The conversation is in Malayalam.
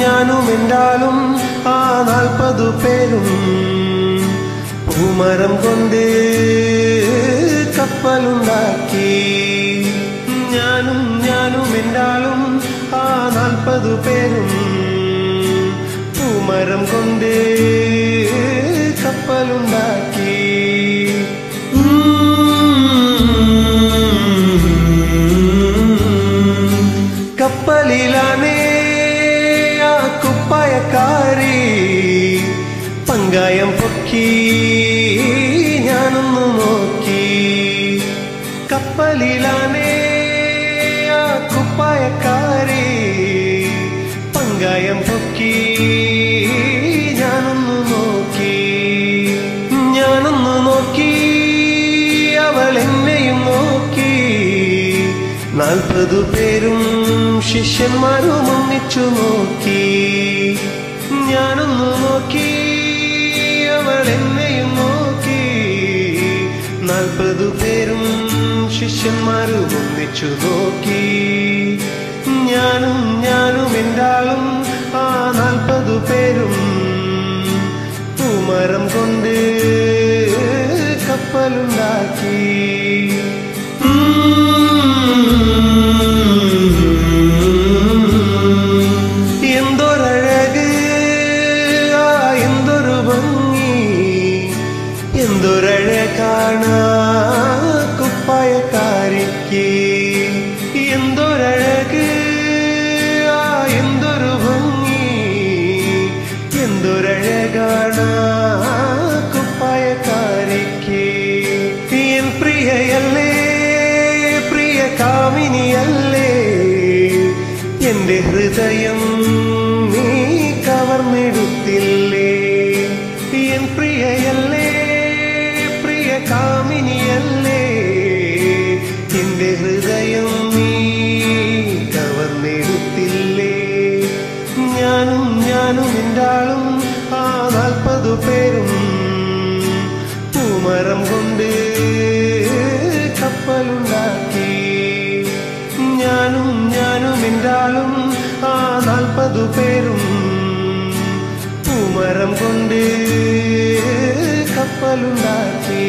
ഞാനും എന്താലും ആ 40 പേരും പൂമരം കൊണ്ട് കപ്പലുണ്ടാക്കി. ഞാനും എന്താലും ആ 40 പേരും പൂമരം കൊണ്ട് കപ്പലുണ്ടാക്കി. കപ്പലിലാണ് കുപ്പായക്കാരി പങ്കായം പൊക്കി ഞാനൊന്നു നോക്കി. കപ്പലിലാണേ ആ കുപ്പായക്കാരി പങ്കായം പൊക്കി ഞാനൊന്നു നോക്കി അവൾ എന്നെയും നോക്കി. 40 പേരും ശിഷ്യന്മാരും ഒന്നിച്ചു നോക്കി. ഞാനൊന്നു നോക്കി അവൾ എന്നെയും നോക്കി. 40 പേരും ശിഷ്യന്മാരും ഒന്നിച്ചു നോക്കി. ഞാനും എന്താളും ആ 40 പേരും പൂമരം കൊണ്ട് കപ്പലുണ്ടാക്കി. എന്തൊരഴകാണ് കുപ്പായക്കാരിക്ക്. എന്തൊരഴക് എന്തൊരു ഭംഗി. എന്തൊരഴകാണ് കുപ്പായക്കാരിക്ക്. എൻ പ്രിയയല്ലേ പ്രിയ കാമിനിയല്ലേ എന്റെ ഹൃദയം നീ കവർന്നെടുത്തില്ലേ. എൻ പ്രിയയല്ലേ കാമിനിയല്ലേ എന്റെ ഹൃദയം നീ കവർന്നെടുത്തില്ലേ. ഞാനും എന്താളും ആ 40 പേരും പൂമരം കൊണ്ട് കപ്പലുണ്ടാക്കി. ഞാനും എന്താളും ആ 40 പേരും പൂമരം കൊണ്ട് കപ്പലുണ്ടാക്കി.